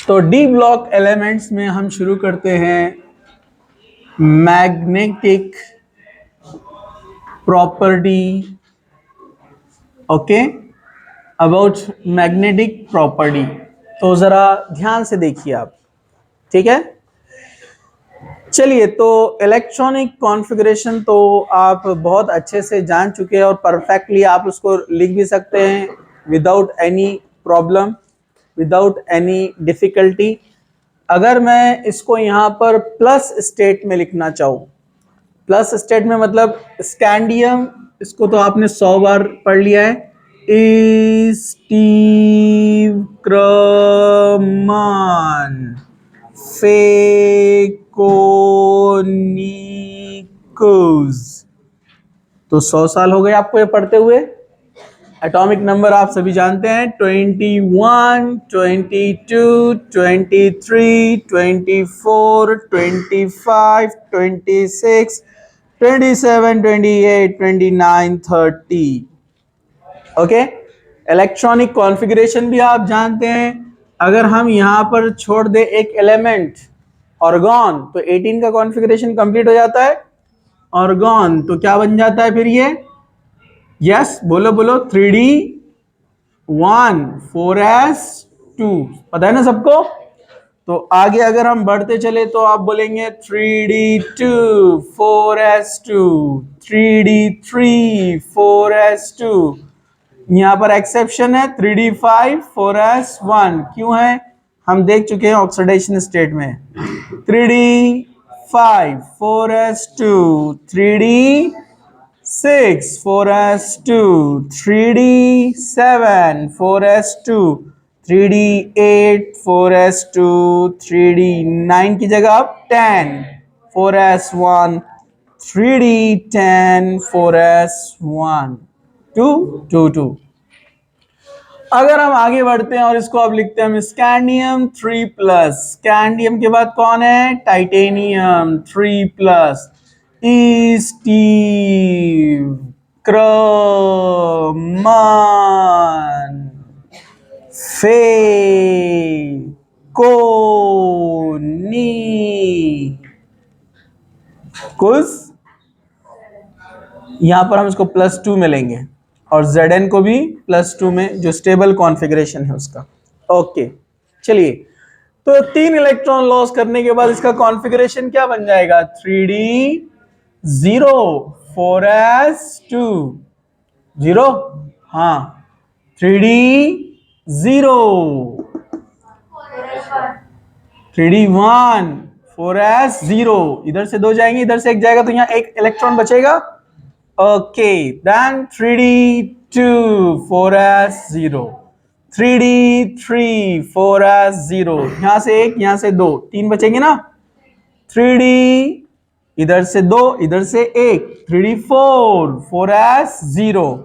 तो D block elements में हम शुरू करते हैं magnetic property. Okay, about magnetic property. तो जरा ध्यान से देखिए आप, ठीक है। चलिए, तो इलेक्ट्रॉनिक कॉन्फ़िगरेशन तो आप बहुत अच्छे से जान चुके हैं और परफेक्टली आप उसको लिख भी सकते हैं without any problem, without any difficulty. अगर मैं इसको यहाँ पर प्लस स्टेट में लिखना चाहूँ, प्लस स्टेट में मतलब स्कैंडियम, इसको तो आपने 100 बार पढ़ लिया है। स्टीव क्रमान फेकोनिकुस, तो 100 साल हो गए आपको ये पढ़ते हुए। एटॉमिक नंबर आप सभी जानते हैं, 21, 22, 23, 24, 25, 26, 27, 28, 29, 30। ओके, इलेक्ट्रॉनिक कॉन्फ़िगरेशन भी आप जानते हैं। अगर हम यहाँ पर छोड़ दे एक एलिमेंट ऑर्गॉन, तो 18 का कॉन्फ़िगरेशन कंप्लीट हो जाता है। ऑर्गॉन तो क्या बन जाता है फिर ये? यस, बोलो बोलो, 3D1 4s2, पता है ना सबको। तो आगे अगर हम बढ़ते चले तो आप बोलेंगे 3D2 4s2, 3D3 4s2। यहाँ पर एक्सेप्शन है 3D5 4s1। क्यों है? हम देख चुके हैं ऑक्सीडेशन स्टेट में। 3D5 4s2, 3D6 4s2, 3D7 4s2, 3D8 4s2, 3D9 की जगह अब 10 4s1, 3D10 4s1 2 2 2। अगर हम आगे बढ़ते हैं और इसको अब लिखते हैं हम स्कैंडियम 3+। स्कैंडियम के बाद कौन है? टाइटेनियम 3+। स्टीव क्रमान फेकोनिकुस, यहां पर हम इसको +2 में लेंगे और Zn को भी +2 में, जो स्टेबल कॉन्फ़िगरेशन है उसका। ओके, चलिए, तो 3 इलेक्ट्रॉन लॉस करने के बाद इसका कॉन्फ़िगरेशन क्या बन जाएगा? 3D0 4s2 0, हाँ 3D0 3D1 4s0, इधर से 2 जाएंगे, इधर से 1 जाएगा, तो यहाँ 1 इलेक्ट्रॉन बचेगा। Okay, then 3D2 4s0, 3D3 4s0, यहां से 1, यहां से 2, 3 बचेंगे ना। 3D, इधर से 2, इधर से 1, 3D4 4s0,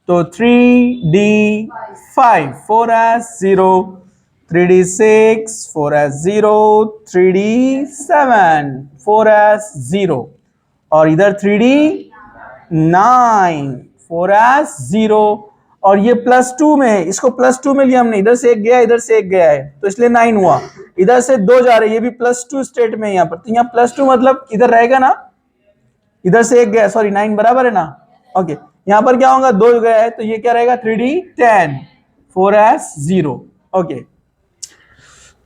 तो 3D5 4s0, 3D6 4s0, 3D7 4s0, और इधर 3D9 4s0, और ये +2 में है, इसको +2 में लिया हमने, इधर से 1 गया, इधर से 1 गया है, तो इसलिए 9 हुआ। इधर से 2 जा रहे हैं, ये भी +2 स्टेट में है यहाँ पर, तो यहाँ +2 मतलब इधर रहेगा ना, इधर से 1 गया, सॉरी 9 बराबर है ना। ओके, यहाँ पर क्या होगा? 2 गया है, तो ये क्या रहेगा? 3D10 4s0। ओके,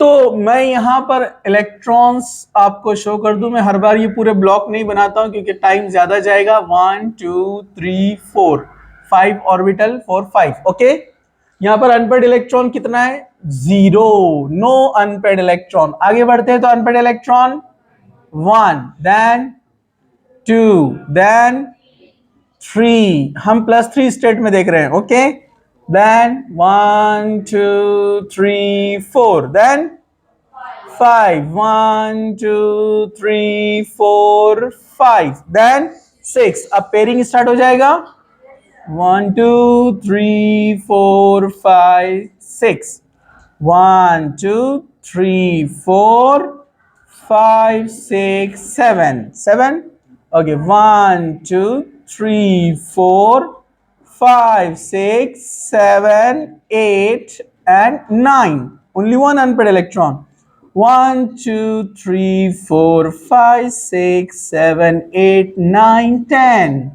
तो मैं यहाँ पर इलेक्ट्रॉन्स आपको शो कर दूं। मैं हर बार ये पूरे ब्लॉक नहीं बनाता हूं क्योंकि टाइम ज्यादा जाएगा। 1 2 3 4 5 ऑर्बिटल 4 5। ओके, यहाँ पर अनपेड इलेक्ट्रॉन कितना है? 0, नो अनपेड इलेक्ट्रॉन। आगे बढ़ते हैं तो अनपेड इलेक्ट्रॉन 1, देन 2, देन 3, हम +3 स्टेट में देख रहे हैं। Okay, then 1 2 3 4, then 5, 1 2 3 4 5, then 6। अब पेयरिंग स्टार्ट हो जाएगा। 1 2 3 4 5 6, 1 2 3 4 5 6 7 7। Okay, 1 2 3 4 5 6 7 8 and 9। Only one unpaired electron. 1 2 3 4 5 6 7 8 9 10।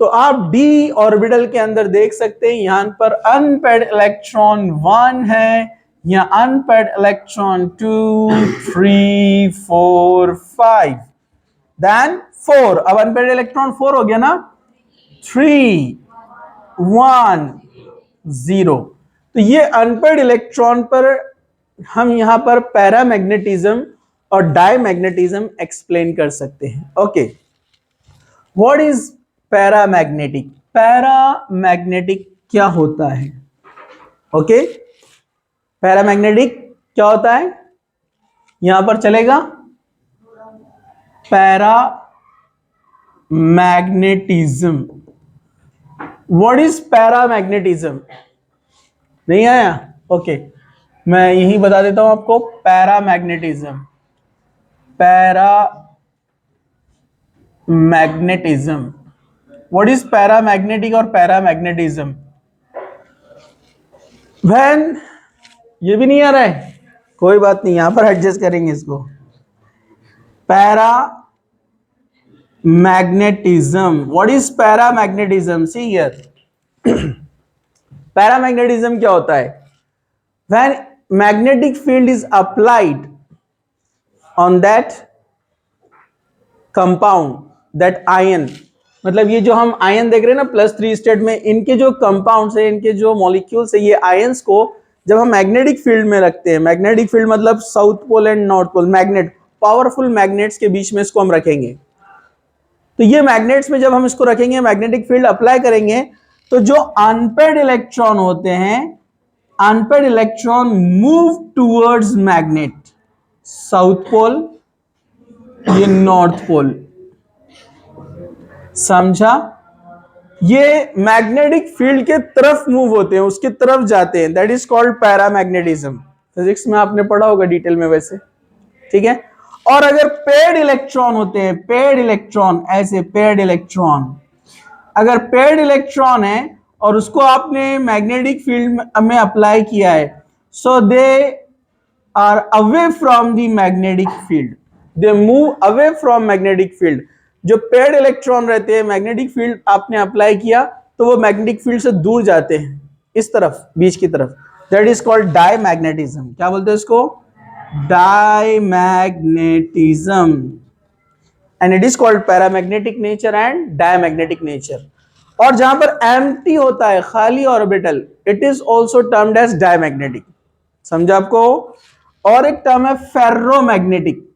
तो आप डी ऑर्बिटल के अंदर देख सकते हैं यहां पर अनपेड इलेक्ट्रॉन 1 है, या अनपेड इलेक्ट्रॉन 2 3 4 5 देन 4। अब अनपेड इलेक्ट्रॉन 4 हो गया ना, 3 1 0। तो ये अनपेड इलेक्ट्रॉन पर हम यहां पर पैरामैग्नेटिज्म और डायमैग्नेटिज्म एक्सप्लेन कर सकते हैं। Okay, what is paramagnetic? Paramagnetic क्या होता है? ओके, पैरामैग्नेटिक क्या होता है यहां पर चलेगा? पैरामैग्नेटिज्म। What is paramagnetism? नहीं आया? ओके, मैं यही बता देता हूं आपको। Paramagnetism, paramagnetism, what is paramagnetic और पैरामैग्नेटिज्म? व्हेन, ये भी नहीं आ रहा है, कोई बात नहीं, यहां पर एडजस्ट करेंगे इसको। Paramagnetism, what is paramagnetism? See here, paramagnetism क्या होता है? When magnetic field is applied on that compound, that ion, मतलब ये जो हम आयन देख रहे हैं ना +3 स्टेट में, इनके जो कंपाउंड्स है, इनके जो मॉलिक्यूल्स है, ये आयंस को जब हम मैग्नेटिक फील्ड में रखते हैं, मैग्नेटिक फील्ड मतलब south pole and north pole, magnet, powerful magnets के बीच में इसको हम रखेंगे। तो ये मैग्नेट्स में जब हम इसको रखेंगे, मैग्नेटिक फील्ड अप्लाई करेंगे, तो जो अनपेड इलेक्ट्रॉन होते हैं, unpaired electron move towards magnet, south pole, ये नॉर्थ पोल, समझा? ये मैग्नेटिक फील्ड के तरफ मूव होते हैं, उसके तरफ जाते हैं, that is called paramagnetism. Physics में आपने पढ़ा होगा डिटेल में वैसे, ठीक है। और अगर पेड इलेक्ट्रॉन होते हैं, पेड इलेक्ट्रॉन, ऐसे पेड इलेक्ट्रॉन, अगर पेड इलेक्ट्रॉन है और उसको आपने मैग्नेटिक फील्ड में अप्लाई किया है, so they are away from the magnetic field, they move away from magnetic field. जो पेड इलेक्ट्रॉन रहते हैं, मैग्नेटिक फील्ड आपने अप्लाई किया तो वो मैग्नेटिक फील्ड से दूर जाते हैं, इस तरफ, बीच की तरफ, दैट इज कॉल्ड डायमैग्नेटिज्म। क्या बोलते हैं इसको? Diamagnetism. And it is called paramagnetic nature and diamagnetic nature. और जहां पर एम्प्टी होता है, खाली orbital, it is also termed as diamagnetic. समझा आपको? और एक टर्म है फेरोमैग्नेटिक।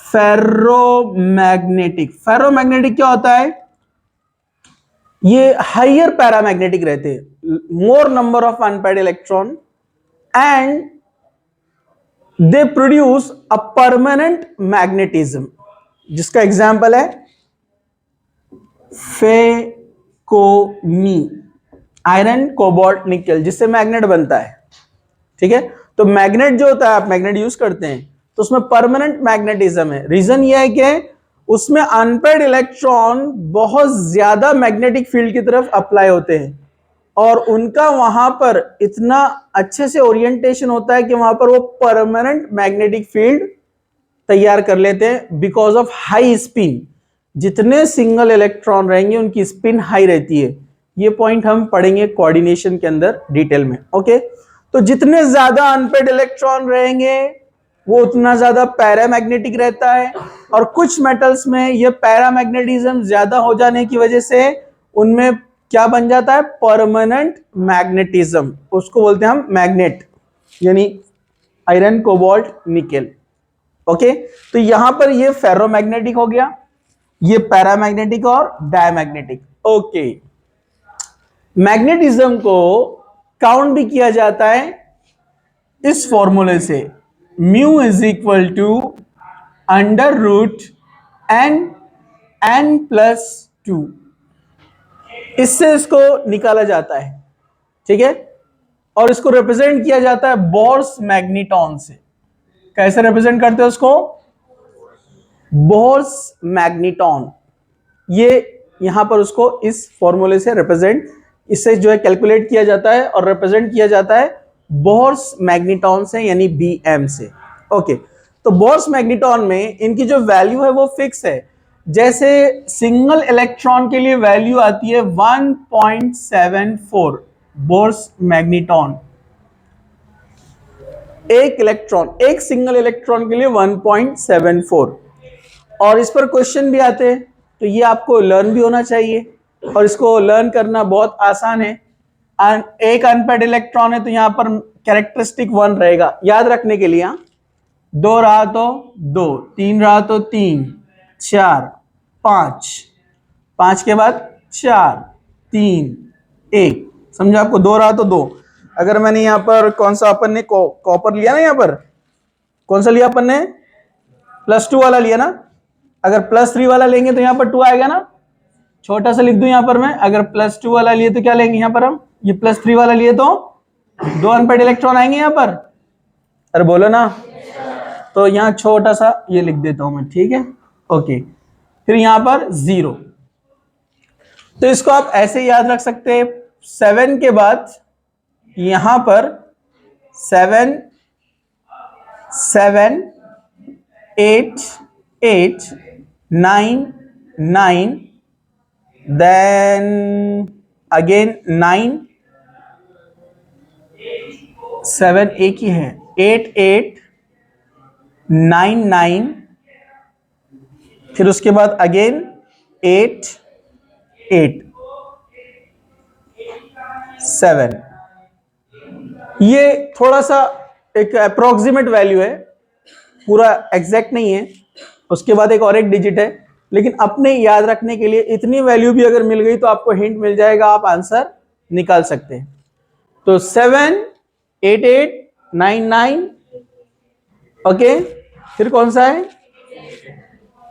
फेरोमैग्नेटिक, फेरोमैग्नेटिक क्या होता है? ये हायर पैरामैग्नेटिक रहते हैं, मोर number of unpaired electron, and they produce a permanent magnetism, जिसका एग्जाम्पल है फेकोनी, आयरन कोबाल्ट निकल, जिससे मैग्नेट बनता है, ठीक है। तो मैग्नेट जो होता है, आप मैग्नेट यूज करते हैं तो उसमें परमानेंट मैग्नेटिज्म है। रीजन यह है कि उसमें अनपेड इलेक्ट्रॉन बहुत ज्यादा मैग्नेटिक फील्ड की तरफ अप्लाई होते हैं और उनका वहां पर इतना अच्छे से ओरिएंटेशन होता है कि वहां पर वो परमानेंट मैग्नेटिक फील्ड तैयार कर लेते हैं बिकॉज ऑफ हाई स्पिन। जितने सिंगल इलेक्ट्रॉन रहेंगे उनकी स्पिन हाई रहती है। ये पॉइंट हम पढ़ेंगे कोऑर्डिनेशन के अंदर डिटेल में। ओके, तो जितने ज्यादा अनपेड इलेक्ट्रॉन रहेंगे वो उतना ज्यादा पैरामैग्नेटिक रहता है। और कुछ मेटल्स में ये पैरामैग्नेटिज्म ज्यादा हो जाने की वजह से उनमें क्या बन जाता है? Permanent magnetism. उसको बोलते हैं हम मैग्नेट, यानी आयरन कोबाल्ट निकेल। ओके, तो यहां पर ये फेरोमैग्नेटिक हो गया, ये पैरामैग्नेटिक और डायमैग्नेटिक। ओके, मैग्नेटिज्म को काउंट भी किया जाता है इस फॉर्मूले से, mu is equal to under root n+2। इससे इसको निकाला जाता है, ठीक है। और इसको रिप्रेजेंट किया जाता है बोर्स मैग्नेटॉन से। कैसे रिप्रेजेंट करते हो इसको? Bourse magneton. ये यहां पर उसको इस फॉर्मूले से रिप्रेजेंट, इससे जो है कैलकुलेट किया जाता है और रिप्रेजेंट किया जाता है बोर्स मैग्नेटॉन से यानी Bm से। ओके, तो बोर्स मैग्नेटॉन में इनकी जो वैल्यू है वो फिक्स है। जैसे सिंगल इलेक्ट्रॉन के लिए वैल्यू आती है 1.74 बोर्स मैग्नेटॉन, एक सिंगल इलेक्ट्रॉन के लिए 1.74। और इस पर क्वेश्चन भी आते हैं, तो ये आपको लर्न भी होना चाहिए, और इसको लर्न करना बहुत आसान है। एक अनपेड इलेक्ट्रॉन है तो यहां पर कैरेक्टरिस्टिक 1 रहेगा, याद रखने के लिए। 2 रहा तो 2, 3 रहा तो 3, 4, 5, 5 के बाद 4, 3, 1, समझो आपको 2 रहा तो 2। अगर मैंने यहाँ पर कौन सा अपन ने कॉपर लिया ना, यहाँ पर कौन सा लिया अपन ने, +2 वाला लिया ना। अगर +3 वाला लेंगे तो यहाँ पर 2 आएगा ना, छोटा सा लिख दूं यहाँ पर मैं। अगर +2 वाला लिए तो क्या लेंगे यहाँ पर हम, ये +3 वाला लिए तो 2 अनपेड इलेक्ट्रॉन आएंगे यहाँ पर। अरे बोलो ना, तो यहाँ छोटा सा ये लिख देता हूं मैं, ठीक है। ओके, फिर यहाँ पर 0, तो इसको आप ऐसे याद रख सकते हैं। 7 के बाद यहां पर 7, 7, 8, 8, 9, 9, then again 9, 7 एक ही है, 8, 8, 9, 9, फिर उसके बाद अगेन 8, 8, 7। ये थोड़ा सा एक अप्रोक्सीमेट वैल्यू है, पूरा एग्जैक्ट नहीं है। उसके बाद एक और एक डिजिट है, लेकिन अपने याद रखने के लिए इतनी वैल्यू भी अगर मिल गई तो आपको हिंट मिल जाएगा, आप आंसर निकाल सकते हैं। तो 7, 8, 8, 9, 9, ओके, फिर कौन सा है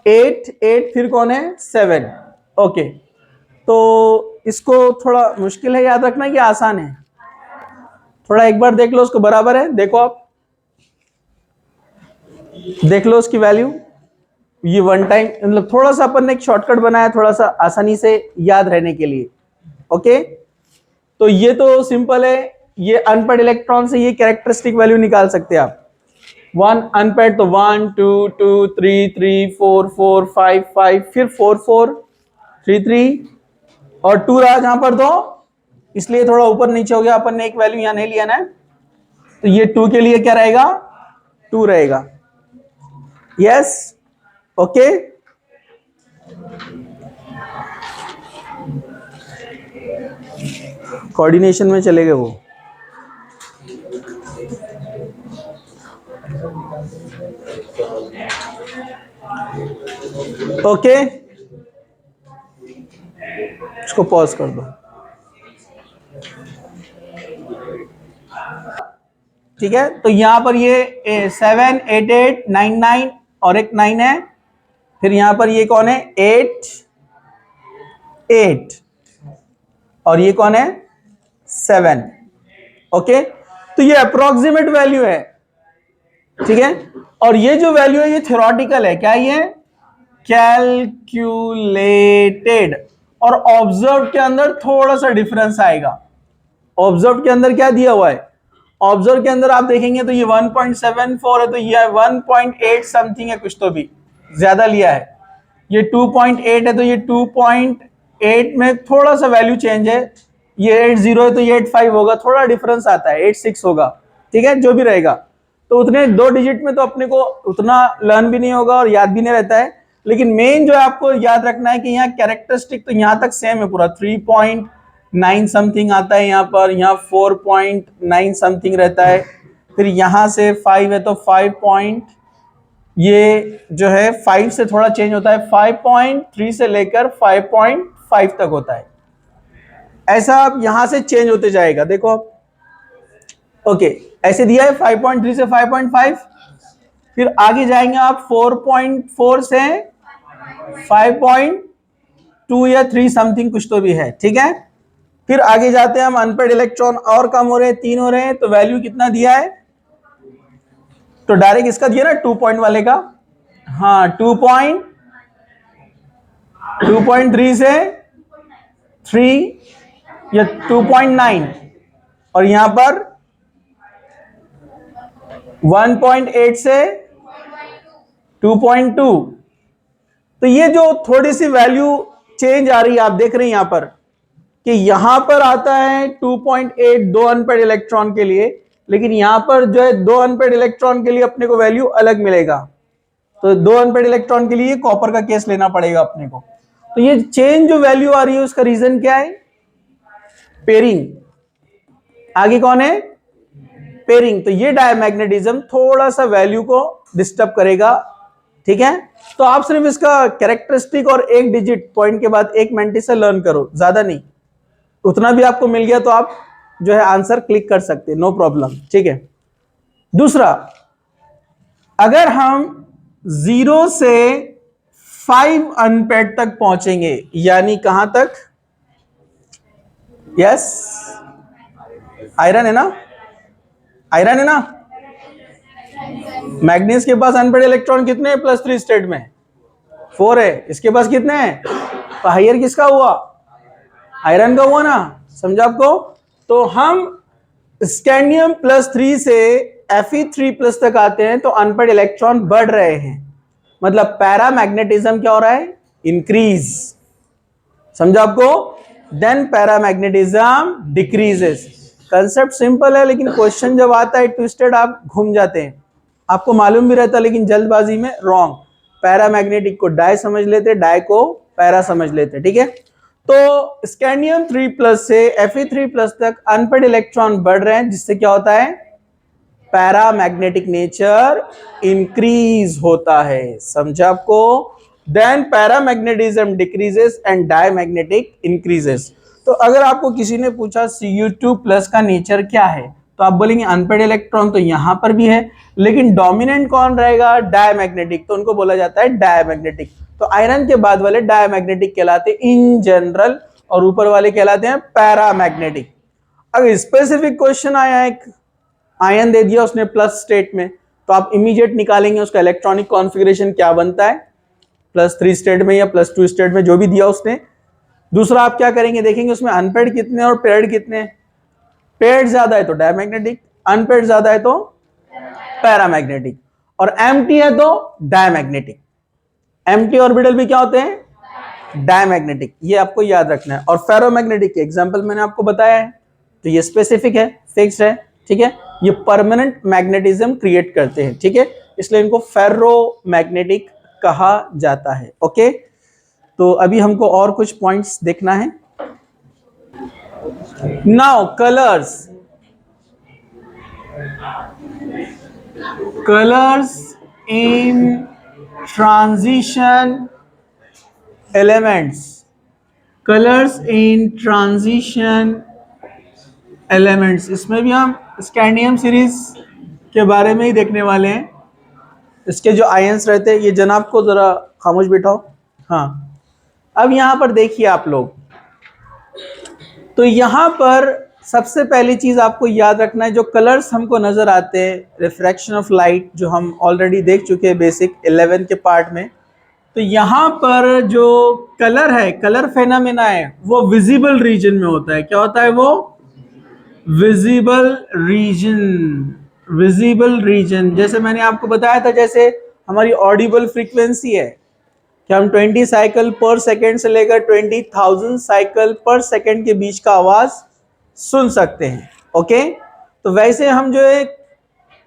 8, 8, फिर कौन है 7। ओके, तो इसको थोड़ा मुश्किल है याद रखना कि आसान है, थोड़ा एक बार देख लो उसको, बराबर है, देखो आप देख लो उसकी वैल्यू। ये 1 टाइम, मतलब थोड़ा सा अपन ने एक शॉर्टकट बनाया, थोड़ा सा आसानी से याद रहने के लिए। ओके, तो ये तो सिंपल है। ये अनपेड इलेक्ट्रॉन से ये कैरेक्टरिस्टिक वैल्यू निकाल सकते हैं आप। 1 अनपेड तो 1, 2, 2, 3, 3, 4, 4, 5, 5, फिर 4, 4, 3, 3 और 2 रहा जहां पर, तो इसलिए थोड़ा ऊपर नीचे हो गया, अपन ने एक वैल्यू यहां नहीं लिया ना, तो ये 2 के लिए क्या रहेगा 2 रहेगा। यस, ओके, कोऑर्डिनेशन में चले गए वो। ओके, इसको पॉज कर दो, ठीक है। तो यहां पर ये 7, 8, 8, 9, 9 और एक 9 है, फिर यहां पर ये कौन है 8, 8 और ये कौन है 7। ओके, तो ये अप्रोक्सीमेट वैल्यू है, ठीक है। और ये जो वैल्यू है ये थ्योरेटिकल है, क्या ये कैलकुलेटेड, और ऑब्जर्व के अंदर थोड़ा सा डिफरेंस आएगा। ऑब्जर्व के अंदर क्या दिया हुआ है, ऑब्जर्व के अंदर आप देखेंगे तो ये 1.74 है, तो ये 1.8 समथिंग है, कुछ तो भी ज्यादा लिया है। ये 2.8 है, तो ये 2.8 में थोड़ा सा वैल्यू चेंज है। ये 80 है तो ये 85 होगा, थोड़ा डिफरेंस आता है, 86 होगा, ठीक है, जो भी रहेगा। तो उतने 2 डिजिट में तो अपने को उतना लर्न भी नहीं होगा और याद भी नहीं रहता है। लेकिन मेन जो है आपको याद रखना है कि यहाँ कैरेक्टरिस्टिक तो यहाँ तक सेम है पूरा, 3.9 समथिंग आता है यहाँ पर, यहाँ 4.9 समथिंग रहता है, फिर यहाँ से 5 है तो 5 ये जो है 5 से थोड़ा चेंज होता है, 5.3 से लेकर 5.5 तक होता है। ऐसा आप यहां से चेंज होते जाएगा, देखो आप। ओके, ऐसे दिया है 5.3 से 5.5, फिर आगे जाएंगे आप 4.4 से 5.2 या 3 समथिंग कुछ तो भी है, ठीक है। फिर आगे जाते हैं हम, अनपेड इलेक्ट्रॉन और कम हो रहे हैं, 3 हो रहे हैं, तो वैल्यू कितना दिया है, तो डायरेक्ट इसका दिया ना 2 पॉइंट वाले का, हाँ 2.3 से 3 या 2.9 और यहां पर 1.8 से 2.2। तो ये जो थोड़ी सी वैल्यू चेंज आ रही है, आप देख रहे हैं यहां पर कि यहां पर आता है 2.8 दो अनपेड इलेक्ट्रॉन के लिए, लेकिन यहां पर जो है दो अनपेड इलेक्ट्रॉन के लिए अपने को वैल्यू अलग मिलेगा। तो दो अनपेड इलेक्ट्रॉन के लिए कॉपर का केस लेना पड़ेगा अपने को। तो ये चेंज जो वैल्यू आ रही है उसका रीजन क्या है? पेयरिंग। आगे कौन है? पेयरिंग। तो ये डायमैग्नेटिज्म थोड़ा सा वैल्यू को डिस्टर्ब करेगा, ठीक है। तो आप सिर्फ इसका कैरेक्टरिस्टिक और एक डिजिट पॉइंट के बाद एक मेंटिस से लर्न करो, ज्यादा नहीं। उतना भी आपको मिल गया तो आप जो है आंसर क्लिक कर सकते हैं, नो प्रॉब्लम, ठीक है। दूसरा, अगर हम 0 से 5 अनपेड तक पहुंचेंगे, यानी कहां तक? यस, आयरन है ना, आयरन है ना। मैग्नीज के पास अनपेड इलेक्ट्रॉन कितने हैं +3 स्टेट में? 4 है। इसके पास कितने हैं? तो हायर किसका हुआ? आयरन का हुआ ना, समझा आपको। तो हम स्कैंडियम +3 से Fe3+ तक आते हैं तो अनपेड इलेक्ट्रॉन बढ़ रहे हैं, मतलब पैरामैग्नेटिज्म क्या हो रहा है? इंक्रीज। समझा आपको। Then paramagnetism decreases. Concept simple है, लेकिन क्वेश्चन जब आता है ट्विस्टेड, आप घूम जाते हैं। आपको मालूम भी रहता लेकिन जल्दबाजी में रॉन्ग। पैरामैग्नेटिक को डाई समझ लेते, डाई को पैरा समझ लेते, ठीक है। तो स्कैंडियम 3+ से Fe3+ तक अनपेड इलेक्ट्रॉन बढ़ रहे हैं, जिससे क्या होता है? पैरामैग्नेटिक नेचर इंक्रीज होता है, समझा आपको। Then paramagnetism decreases and diamagnetic increases. तो अगर आपको किसी ने पूछा Cu2+ का नेचर क्या है, तो आप बोलेंगे अनपेड इलेक्ट्रॉन तो यहां पर भी है, लेकिन डोमिनेंट कौन रहेगा? डायमैग्नेटिक, तो उनको बोला जाता है डायमैग्नेटिक। तो आयरन के बाद वाले डायमैग्नेटिक कहलाते हैं इन जनरल, और ऊपर वाले कहलाते हैं पैरामैग्नेटिक। अगर स्पेसिफिक क्वेश्चन आया, एक आयन दे दिया उसने प्लस स्टेट में, तो आप इमीडिएट निकालेंगे उसका इलेक्ट्रॉनिक कॉन्फ़िगरेशन क्या बनता है, +3 स्टेट में या +2 स्टेट में, जो भी दिया उसने। दूसरा आप क्या करेंगे, देखेंगे उसमें अनपेड कितने और पेयर्ड कितने। पेयर्ड ज्यादा है तो डायमैग्नेटिक, अनपेड ज्यादा है तो पैरामैग्नेटिक, और एम्प्टी है तो डायमैग्नेटिक। एम्प्टी ऑर्बिटल भी क्या होते हैं? डायमैग्नेटिक। ये आपको याद रखना है। और फेरोमैग्नेटिक के एग्जांपल मैंने आपको बताया है, तो ये स्पेसिफिक है, फिक्स्ड है, ठीक है। ये परमानेंट मैग्नेटिज्म क्रिएट करते हैं, ठीक है, इसलिए इनको फेरोमैग्नेटिक कहा जाता है। ओके, तो अभी हमको और कुछ पॉइंट्स देखना है। नाउ कलर्स इन ट्रांजिशन एलिमेंट्स। कलर्स इन ट्रांजिशन एलिमेंट्स, इसमें भी हम स्कैंडियम सीरीज के बारे में ही देखने वाले हैं। इसके जो आयंस रहते हैं, ये जनाब को जरा खामोश बिठाओ। हाँ, अब यहां पर देखिए आप लोग, तो यहां पर सबसे पहली चीज आपको याद रखना है, जो कलर्स हमको नजर आते हैं, रिफ्रैक्शन ऑफ लाइट, जो हम ऑलरेडी देख चुके हैं बेसिक 11 के पार्ट में। तो यहां पर जो कलर है, कलर फेनोमेना है, वो विजिबल रीजन में होता है। क्या होता है वो? Visible region. विजिबल रीजन, जैसे मैंने आपको बताया था, जैसे हमारी ऑडिबल फ्रीक्वेंसी है कि हम 20 साइकिल पर सेकेंड से लेकर 20,000 साइकिल पर सेकेंड के बीच का आवाज सुन सकते हैं। ओके, तो वैसे हम जो है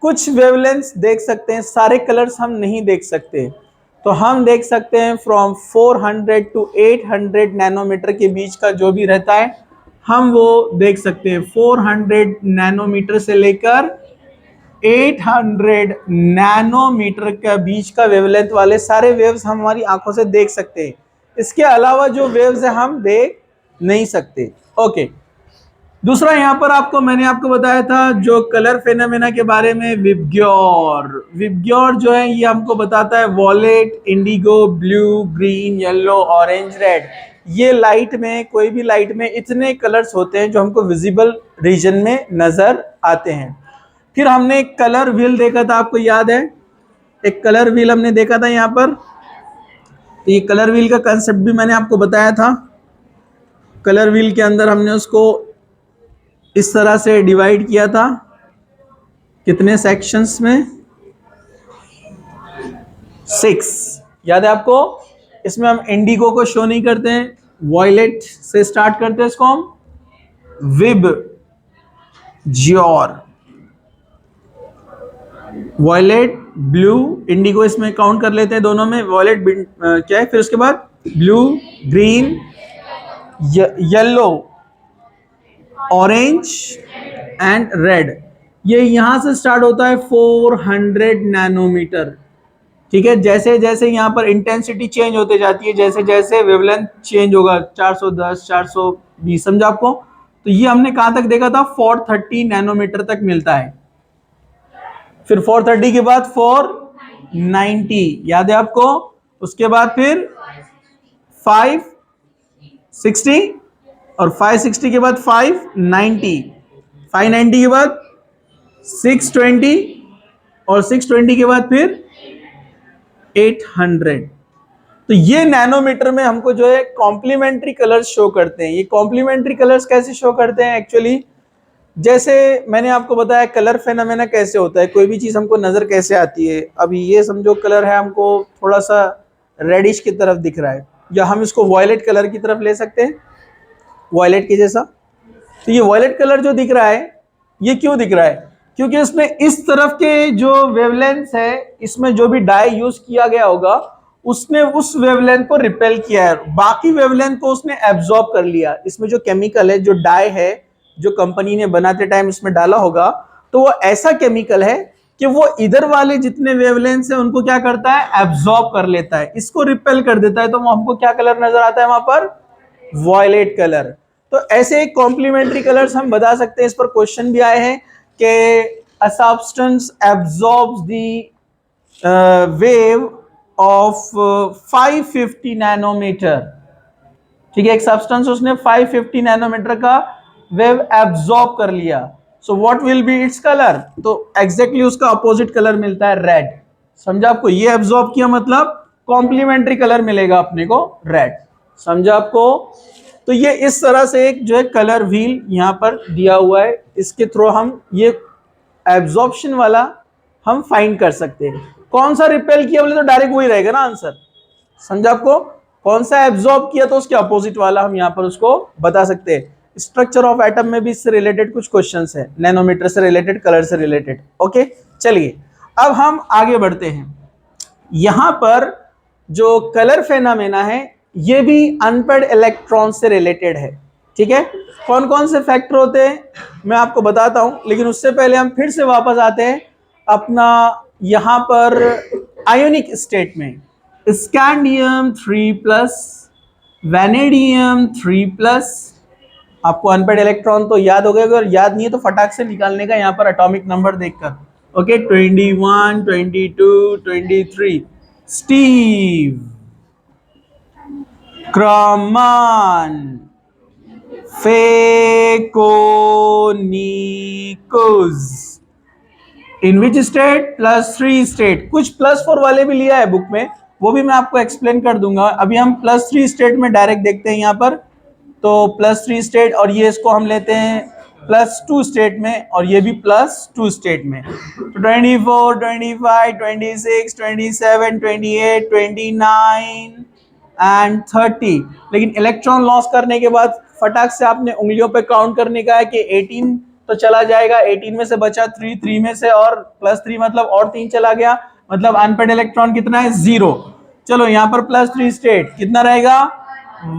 कुछ वेवलेंथ देख सकते हैं, सारे कलर्स हम नहीं देख सकते। तो हम देख सकते हैं फ्रॉम 400 to 800 नैनोमीटर के बीच का जो भी रहता है, हम वो देख सकते हैं। 400 नैनोमीटर से लेकर 800 नैनोमीटर के बीच का वेवलेंथ वाले सारे वेव्स हम हमारी आंखों से देख सकते हैं। इसके अलावा जो वेव्स है हम देख नहीं सकते। ओके, दूसरा यहां पर मैंने आपको बताया था जो कलर फेनोमेना के बारे में, विबग्योर। विबग्योर जो है ये हमको बताता है wallet, Indigo, blue, green, yellow, orange, red. ये लाइट में, कोई भी लाइट में इतने कलर्स होते हैं जो हमको विजिबल रीजन में नजर आते हैं। फिर हमने एक कलर व्हील देखा था, आपको याद है? एक कलर व्हील हमने देखा था यहाँ पर। तो ये कलर व्हील का कंसेप्ट भी मैंने आपको बताया था। कलर व्हील के अंदर हमने उसको इस तरह से डिवाइड किया था। कितने सेक्शंस में? 6। याद है आपको? इसमें हम इंडिगो को शो नहीं करते हैं, वॉयलेट से स्टार्ट करते हैं इसको हम, विब ज्योर, वॉयलेट ब्लू इंडिगो इसमें काउंट कर लेते हैं दोनों में, वॉयलेट क्या है, फिर उसके बाद blue green yellow orange and red. ये यहां से स्टार्ट होता है 400 नैनोमीटर। ठीक है, जैसे जैसे यहाँ पर इंटेंसिटी चेंज होते जाती है, जैसे जैसे वेवलेंथ चेंज होगा, 410 420, समझा आपको? तो ये हमने कहां तक देखा था? 430 नैनोमीटर तक मिलता है। फिर 430 के बाद 490, याद है आपको? उसके बाद फिर 560 और 560 के बाद 590, 590 के बाद 620 और 620 के बाद फिर 800। तो ये नैनोमीटर में हमको जो है कॉम्प्लीमेंट्री कलर्स शो करते हैं। ये कॉम्प्लीमेंट्री कलर्स कैसे शो करते हैं? एक्चुअली जैसे मैंने आपको बताया कलर फेनोमेना कैसे होता है, कोई भी चीज हमको नजर कैसे आती है। अभी ये समझो कलर है, हमको थोड़ा सा रेडिश की तरफ दिख रहा है, या हम इसको वॉयलेट कलर की तरफ ले सकते हैं, वॉयलेट के जैसा। तो ये वॉयलेट कलर जो दिख रहा है, ये क्यों दिख रहा है? क्योंकि उसमें इस तरफ के जो वेवलेंथ है, इसमें जो भी डाई यूज किया गया होगा, उसने उस वेवलेंथ को रिपेल किया है, बाकी वेवलेंथ को उसने एब्जॉर्ब कर लिया। इसमें जो केमिकल है, जो डाई है, जो कंपनी ने बनाते टाइम इसमें डाला होगा, तो वो ऐसा केमिकल है कि वो इधर वाले जितने वेवलेंथ है उनको क्या करता है? एब्जॉर्ब कर लेता है, इसको रिपेल कर देता है। तो हमको क्या कलर नजर आता है वहां पर? Violet colour. तो ऐसे कॉम्प्लीमेंट्री कलर्स हम बता सकते हैं। इस पर क्वेश्चन भी आए हैं कि a substance absorbs the wave of 550 nanometre. ठीक है, एक सब्सटेंस उसने 550 नैनोमीटर का वेव एब्जॉर्ब कर लिया। So what will be its colour? तो एग्जैक्टली उसका अपोजिट कलर मिलता है, रेड। समझा आपको? ये एब्जॉर्ब किया मतलब कॉम्प्लीमेंट्री कलर मिलेगा अपने को, रेड। समझा आपको? तो ये इस तरह से एक जो है कलर व्हील यहाँ पर दिया हुआ है, इसके थ्रू हम ये एब्जॉर्प्शन वाला हम फाइंड कर सकते हैं। कौन सा रिपेल किया बोले तो डायरेक्ट वही रहेगा ना आंसर। समझा आपको? कौन सा एब्जॉर्ब किया तो उसके अपोजिट वाला हम यहाँ पर उसको बता सकते हैं। स्ट्रक्चर ऑफ एटम में भी इससे रिलेटेड कुछ क्वेश्चंस है, नैनोमीटर से रिलेटेड, कलर से रिलेटेड। ओके, चलिए अब हम आगे बढ़ते हैं। यहां पर जो कलर फेनोमेना है, ये भी अनपेड इलेक्ट्रॉन से रिलेटेड है। ठीक है, कौन कौन से फैक्टर होते हैं मैं आपको बताता हूं, लेकिन उससे पहले हम फिर से वापस आते हैं अपना यहां पर आयोनिक स्टेट में। Scandium 3+, vanadium 3+। आपको अनपेड इलेक्ट्रॉन तो याद हो गया, अगर याद नहीं है तो फटाक से निकालने का यहाँ पर एटॉमिक नंबर देखकर। ओके, 21, 22, 23। स्टीव, क्रॉमन, फेकोनिकुस। In which state? +3 स्टेट। कुछ +4 वाले भी लिया है बुक में, वो भी मैं आपको एक्सप्लेन कर दूंगा। अभी हम +3 स्टेट में डायरेक्ट देखते हैं यहाँ पर। तो +3 स्टेट, और ये इसको हम लेते हैं +2 स्टेट में, और ये भी +2 स्टेट में। तो 24, 25, 26, 27, 28, 29 एंड 30। लेकिन इलेक्ट्रॉन लॉस करने के बाद फटाक से आपने उंगलियों पे काउंट करने का है कि 18 तो चला जाएगा, 18 में से बचा 3, 3 में से और +3 मतलब और 3 चला गया, मतलब अनपेड इलेक्ट्रॉन कितना है? 0। चलो यहाँ पर +3 स्टेट कितना रहेगा?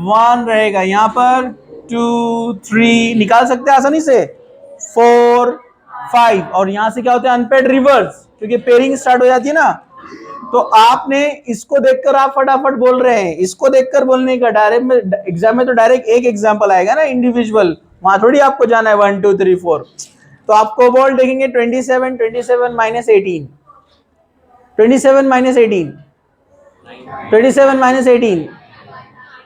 1 रहेगा। यहाँ पर 2, 3 निकाल सकते हैं आसानी से, 4, 5। और यहाँ से क्या होता है? अनपेड रिवर्स, क्योंकि पेयरिंग स्टार्ट हो जाती है ना। तो आपने इसको देखकर आप फटाफट बोल रहे हैं, इसको देखकर बोलने का, डायरेक्ट में एग्जाम में तो डायरेक्ट एक एग्जांपल आएगा ना इंडिविजुअल, वहां थोड़ी आपको जाना है 1 2 3 4। तो आप कोबाल्ट देखेंगे 27, 27 माइनस 18, 27 माइनस 18, 27 माइनस 18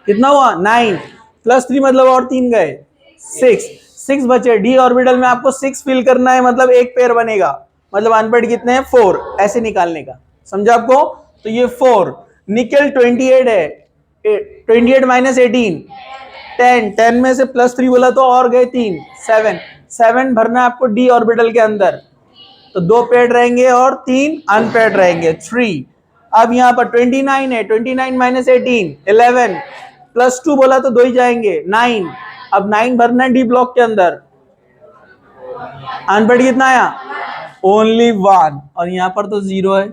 कितना हुआ? 9 +3 मतलब और 3 गए, 6 बचे। डी ऑर्बिटल में आपको 6 फिल करना है, मतलब एक पेयर बनेगा, मतलब अनपेड कितने हैं? 4, ऐसे निकालने का। समझा आपको? तो ये 4। निकेल 28 है, 28 माइनस 18 10, 10 में से +3 बोला तो और गए 3, 7 भरना है आपको डी ऑर्बिटल के अंदर। तो 2 पेड रहेंगे और 3 अनपेड रहेंगे, 3। अब यहाँ पर 29 है, 29 माइनस 18 11 प्लस 2 बोला तो 2 ही जाएंगे, 9। अब 9 भरना है डी ब्लॉक के अंदर। अनपेड कितना आया? ओनली 1, और यहाँ पर तो 0 है।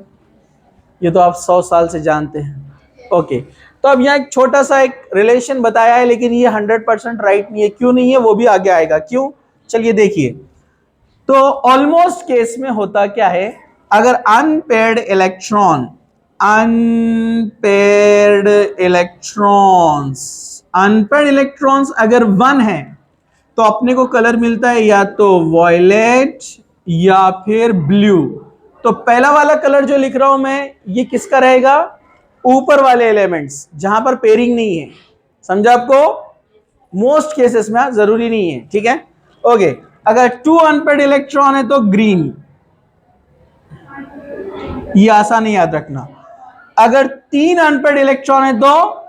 ये तो आप 100 साल से जानते हैं। ओके, तो अब यहाँ एक छोटा सा एक रिलेशन बताया है, लेकिन ये 100% राइट नहीं है। क्यों नहीं है वो भी आगे आएगा, क्यों, चलिए देखिए। तो ऑलमोस्ट केस में होता क्या है, अगर अनपेयर्ड इलेक्ट्रॉन्स अगर 1 है तो अपने को कलर मिलता है या तो वॉयलेट या फिर ब्लू। तो पहला वाला कलर जो लिख रहा हूं मैं, ये किसका रहेगा? ऊपर वाले एलिमेंट्स जहां पर पेयरिंग नहीं है। समझा आपको? मोस्ट केसेस में, जरूरी नहीं है, ठीक है। ओके, अगर 2 अनपेयर्ड इलेक्ट्रॉन है तो ग्रीन, ये आसान है याद रखना। अगर 3 अनपेयर्ड इलेक्ट्रॉन है तो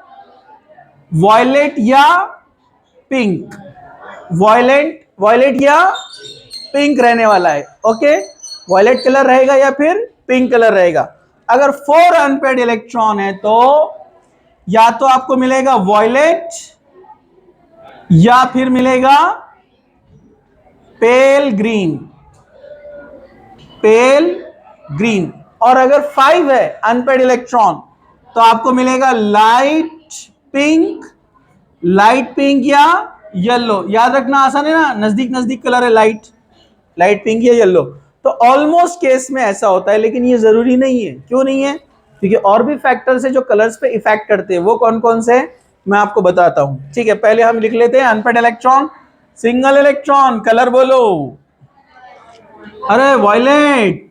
वॉयलेट या पिंक, वॉयलेट या पिंक रहने वाला है। ओके, वॉयलेट कलर रहेगा या फिर पिंक कलर रहेगा। अगर 4 अनपेयर्ड इलेक्ट्रॉन है तो या तो आपको मिलेगा वॉयलेट या फिर मिलेगा पेल ग्रीन। और अगर 5 है अनपेयर्ड इलेक्ट्रॉन तो आपको मिलेगा लाइट पिंक या येलो। याद रखना, आसान है ना, नजदीक कलर है, लाइट पिंक या येलो। तो ऑलमोस्ट केस में ऐसा होता है, लेकिन ये जरूरी नहीं है। क्यों नहीं है? क्योंकि और भी फैक्टर्स है जो कलर्स पे इफेक्ट करते हैं। वो कौन कौन से मैं आपको बताता हूं, ठीक है। पहले हम लिख लेते हैं unpaired electron, single electron, colour बोलो। अरे वॉयलेट।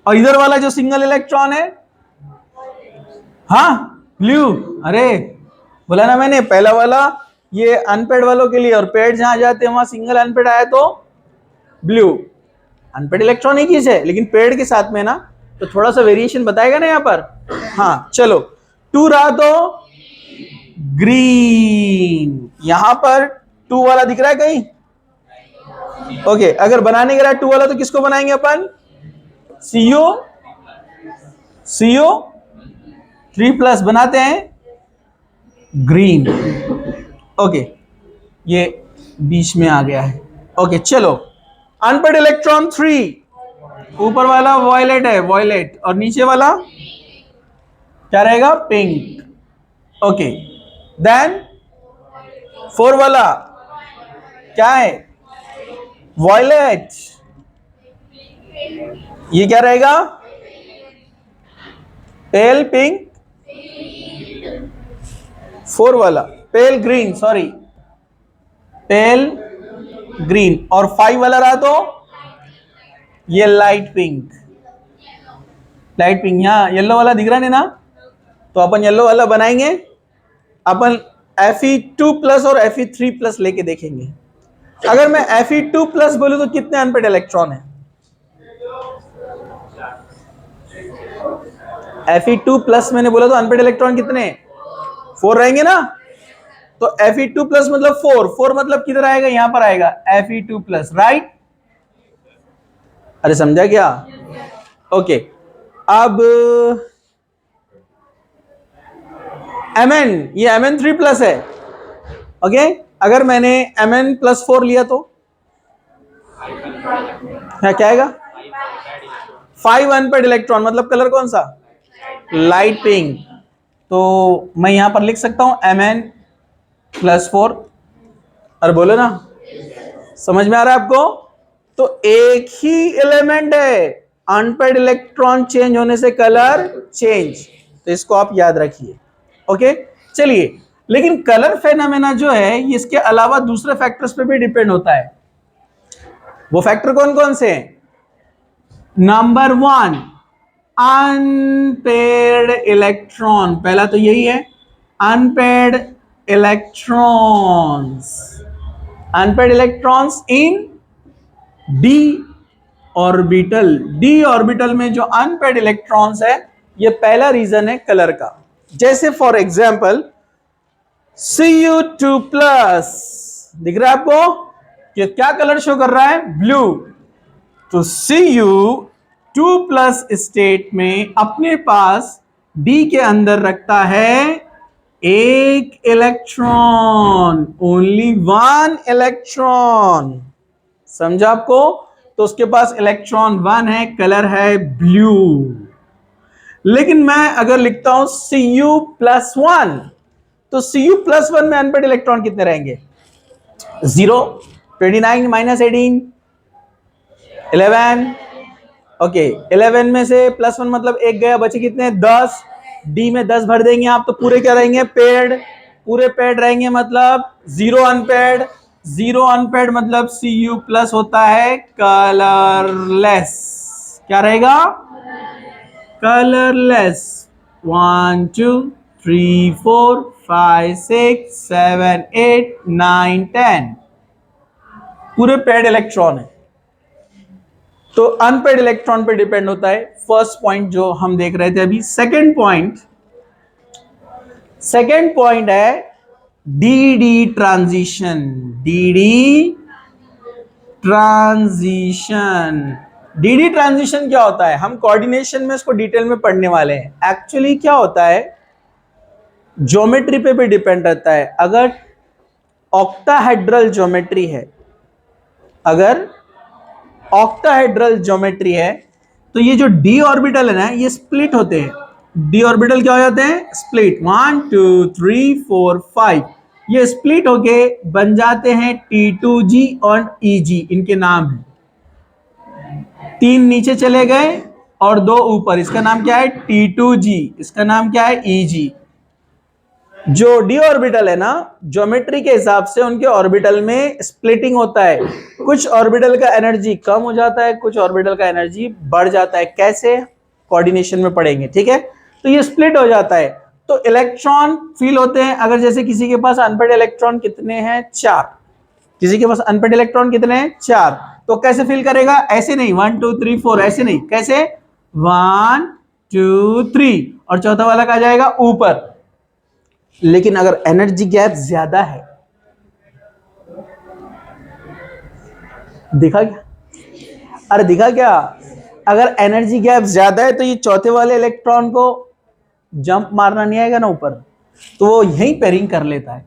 और इधर वाला जो सिंगल इलेक्ट्रॉन है, हाँ, ब्लू। अरे बोला ना मैंने, पहला वाला ये अनपेड वालों के लिए, और पेड जहां जाते हैं वहां सिंगल अनपेड आया तो ब्लू। अनपेड इलेक्ट्रॉन एक ही है, लेकिन पेड के साथ में ना, तो थोड़ा सा वेरिएशन बताएगा ना यहाँ पर। हाँ चलो, 2 रहा तो ग्रीन। यहां पर 2 वाला दिख रहा है कहीं? ओके, अगर बनाने के रहा 2 वाला तो किसको बनाएंगे अपन? CO 3+ बनाते हैं, ग्रीन। ओके, ये बीच में आ गया है। ओके चलो, अनपेयर्ड इलेक्ट्रॉन 3, ऊपर वाला वॉयलेट है, वॉयलेट, और नीचे वाला क्या रहेगा? पिंक। ओके, देन 4 वाला क्या है? वॉयलेट। ये क्या रहेगा? पेल पिंक। 4 वाला पेल ग्रीन, सॉरी, पेल ग्रीन। और 5 वाला रहा तो ये लाइट पिंक। यहां येलो वाला दिख रहा है ना, तो अपन येलो वाला बनाएंगे। अपन Fe2+ और Fe3+ लेके देखेंगे। अगर मैं Fe2+ बोलूं तो कितने अनपेयर्ड इलेक्ट्रॉन है? Fe2+ मैंने बोला तो अनपेयर्ड इलेक्ट्रॉन कितने? 4 रहेंगे ना। तो Fe2+ मतलब 4 मतलब किधर आएगा? यहां पर आएगा Fe2+, राइट? अरे समझा क्या? ओके, अब Mn, ये Mn3+ है। ओके, अगर मैंने Mn+4 लिया तो क्या आएगा? 5 अनपेयर्ड इलेक्ट्रॉन, मतलब कलर कौन सा? Light pink. तो मैं यहां पर लिख सकता हूं Mn+4। अरे बोलो ना, समझ में आ रहा है आपको? तो एक ही एलिमेंट है, अनपेयर्ड इलेक्ट्रॉन चेंज होने से कलर चेंज, तो इसको आप याद रखिए। ओके चलिए, लेकिन कलर फेनोमेना जो है ये इसके अलावा दूसरे फैक्टर्स पे भी डिपेंड होता है। वो फैक्टर कौन कौन से हैं? Number 1, unpaired electron. पहला तो यही है, unpaired electrons in d orbital में जो अनपेयर्ड इलेक्ट्रॉन्स है, ये पहला रीजन है कलर का। जैसे फॉर एग्जांपल Cu2+, दिख रहा है आपको? ये क्या कलर शो कर रहा है? ब्लू। तो Cu2+ स्टेट में अपने पास D के अंदर रखता है एक इलेक्ट्रॉन, ओनली 1 इलेक्ट्रॉन। समझा आपको? तो उसके पास इलेक्ट्रॉन 1 है, कलर है ब्लू। लेकिन मैं अगर लिखता हूं Cu+1, तो Cu+1 में अनपेड इलेक्ट्रॉन कितने रहेंगे? 0, 29 - 18, 11। ओके, 11 में से +1 मतलब एक गया, बचे कितने? 10। डी में 10 भर देंगे आप, तो पूरे क्या रहेंगे? पेड। पूरे पेड रहेंगे मतलब 0 अनपेड। 0 अनपेड मतलब Cu+ होता है कलरलेस। क्या रहेगा? कलरलेस। 1 2 3 4 5 6 7 8 9 10 पूरे पेड इलेक्ट्रॉन है। तो अनपेड इलेक्ट्रॉन पे डिपेंड होता है। फर्स्ट पॉइंट जो हम देख रहे थे अभी। सेकंड पॉइंट है डी ट्रांजिशन। डी ट्रांजिशन क्या होता है? हम कोऑर्डिनेशन में इसको डिटेल में पढ़ने वाले हैं। एक्चुअली क्या होता है, ज्योमेट्री पे भी डिपेंड रहता है। अगर ऑक्टाहेड्रल ज्योमेट्री है, अगर ऑक्टाहेड्रल ज्योमेट्री है, तो ये जो डी ऑर्बिटल है ना, ये स्प्लिट होते हैं। डी ऑर्बिटल क्या हो जाते हैं? स्प्लिट। 1 2 3 4 5 ये स्प्लिट होके बन जाते हैं T2G और EG, इनके नाम है। 3 नीचे चले गए और 2 ऊपर, इसका नाम क्या है? T2G, इसका नाम क्या है? EG। जो डी ऑर्बिटल है ना, ज्योमेट्री के हिसाब से उनके ऑर्बिटल में स्प्लिटिंग होता है। कुछ ऑर्बिटल का एनर्जी कम हो जाता है, कुछ ऑर्बिटल का एनर्जी बढ़ जाता है। कैसे? कोऑर्डिनेशन में पढ़ेंगे, ठीक है? तो ये स्प्लिट हो जाता है, तो इलेक्ट्रॉन फील होते हैं। अगर जैसे किसी के पास अनपेड इलेक्ट्रॉन कितने हैं? 4। किसी के पास अनपेड इलेक्ट्रॉन कितने हैं? 4। तो कैसे फील करेगा? ऐसे नहीं 1 2 3 4, ऐसे नहीं। कैसे? 1 2 3, और चौथा वाला कहा जाएगा ऊपर। लेकिन अगर एनर्जी गैप ज्यादा है, दिखा क्या? अरे दिखा क्या? अगर एनर्जी गैप ज्यादा है तो ये चौथे वाले इलेक्ट्रॉन को जंप मारना नहीं आएगा ना ऊपर, तो वो यहीं पेयरिंग कर लेता है।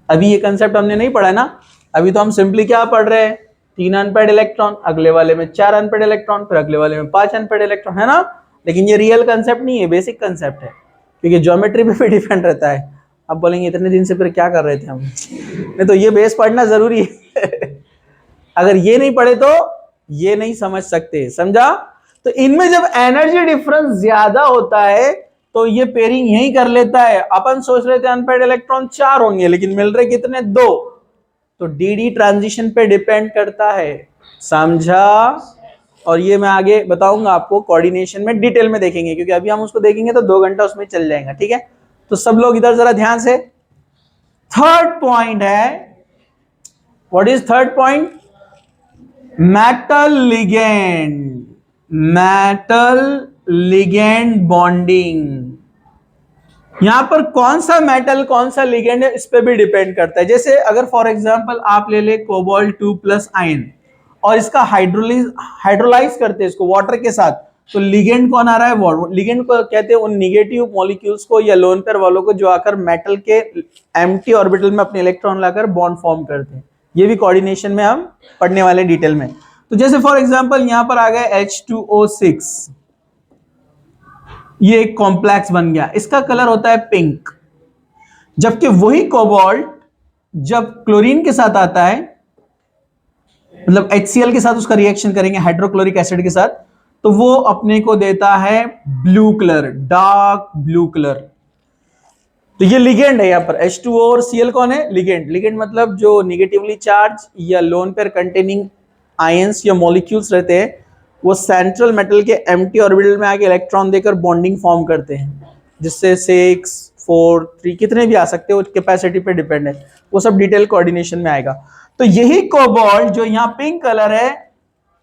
अभी ये कंसेप्ट हमने नहीं पढ़ा ना। अभी तो हम सिंपली क्या पढ़ रहे हैं? 3 अनपेड इलेक्ट्रॉन, अगले वाले में 4 अनपेड इलेक्ट्रॉन, फिर अगले वाले में 5 अनपेड इलेक्ट्रॉन, है ना? लेकिन ये रियल कंसेप्ट नहीं है, बेसिक कंसेप्ट है, क्योंकि ज्योमेट्री पे भी डिपेंड रहता है। अब बोलेंगे इतने दिन से फिर क्या कर रहे थे हम? नहीं तो ये बेस पढ़ना जरूरी है। अगर ये नहीं पढ़े तो ये नहीं समझ सकते, समझा? तो इनमें जब एनर्जी डिफरेंस ज्यादा होता है तो ये पेयरिंग यही कर लेता है। अपन सोच रहे थे अनपेड इलेक्ट्रॉन 4 होंगे, लेकिन मिल रहे कितने? 2। तो डी ट्रांजिशन पे डिपेंड करता है, समझा? और ये मैं आगे बताऊंगा आपको, कोऑर्डिनेशन में डिटेल में देखेंगे, क्योंकि अभी हम उसको देखेंगे तो 2 घंटा उसमें चल जाएगा, ठीक है? तो सब लोग इधर जरा ध्यान से। थर्ड पॉइंट है, what is third point? Metal ligand bonding. यहां पर कौन सा मेटल कौन सा लिगेंड है, इस पे भी डिपेंड करता है। जैसे अगर फॉर एग्जांपल आप ले ले कोबाल्ट 2+ आयन, और इसका हाइड्रोलाइज करते हैं इसको वाटर के साथ, तो लिगेंड कौन आ रहा है? लिगेंड को कहते हैं उन निगेटिव मॉलिक्यूल्स को या लोन पेयर वालों को जो आकर मेटल के एम्प्टी ऑर्बिटल में अपने इलेक्ट्रॉन लाकर बॉन्ड फॉर्म करते हैं। ये भी कोऑर्डिनेशन में हम पढ़ने वाले डिटेल में। तो जैसे फॉर एग्जांपल यहां पर आ गया H2O6, ये एक कॉम्प्लेक्स बन गया, इसका कलर होता है पिंक। जबकि वही कोबाल्ट जब क्लोरीन के साथ आता है, मतलब HCl के साथ उसका रिएक्शन करेंगे हाइड्रोक्लोरिक एसिड के साथ, तो वो अपने को देता है blue colour, dark blue colour. तो ये लिगेंड है। यहां पर H2O और Cl कौन है? लिगेंड। लिगेंड मतलब जो निगेटिवली चार्ज या लोन पेयर कंटेनिंग आयंस या मॉलिक्यूल्स रहते हैं, वो सेंट्रल मेटल के एम्प्टी ऑर्बिटल में आके इलेक्ट्रॉन देकर बॉन्डिंग फॉर्म करते हैं, जिससे 6 4 3 कितने भी आ सकते हैं, कैपेसिटी पे डिपेंड है। वो सब डिटेल कोऑर्डिनेशन में आएगा। तो यही कोबाल्ट जो यहाँ पिंक कलर है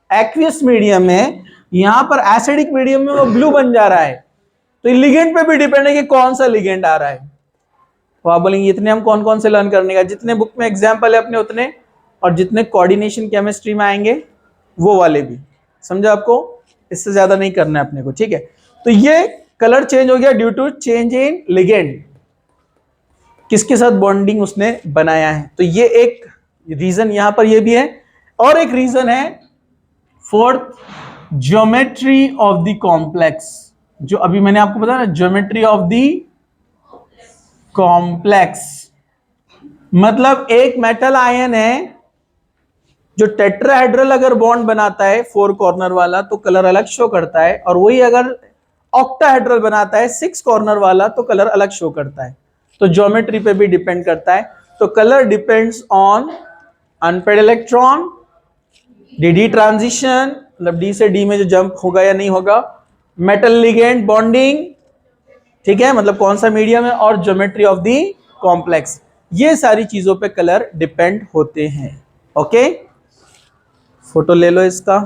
एक्वियस मीडियम में, यहां पर एसिडिक मीडियम में वो ब्लू बन जा रहा है। तो लिगेंड पे भी डिपेंड है कि कौन सा लिगेंड आ रहा है। तो आप बोलेंगे इतने हम कौन कौन से लर्न करने का? जितने बुक में एग्जाम्पल है अपने उतने, और जितने कोऑर्डिनेशन केमिस्ट्री में आएंगे वो वाले भी, समझा आपको? इससे ज्यादा नहीं करना है अपने को, ठीक है। तो ये कलर चेंज हो गया due to change in ligand, किसके साथ बॉन्डिंग उसने बनाया है। तो ये एक रीजन यहां पर ये भी है। और एक रीजन है fourth, geometry of the complex, जो अभी मैंने आपको बताया ना, ज्योमेट्री ऑफ द कॉम्प्लेक्स, मतलब एक मेटल आयन है जो टेट्राहेड्रल अगर बॉन्ड बनाता है 4 कॉर्नर वाला तो कलर अलग शो करता है, और वही अगर ऑक्टाहेड्रल बनाता है 6 कॉर्नर वाला तो कलर अलग शो करता है। तो ज्योमेट्री पे भी डिपेंड करता है। तो colour depends on unpaired electron, D transition, मतलब डी से डी में जो जंप होगा या नहीं होगा, मेटल लिगेंड बॉन्डिंग, ठीक है, मतलब कौन सा मीडियम है, और ज्योमेट्री ऑफ द कॉम्प्लेक्स, ये सारी चीजों पे कलर डिपेंड होते हैं। ओके, फोटो ले लो इसका।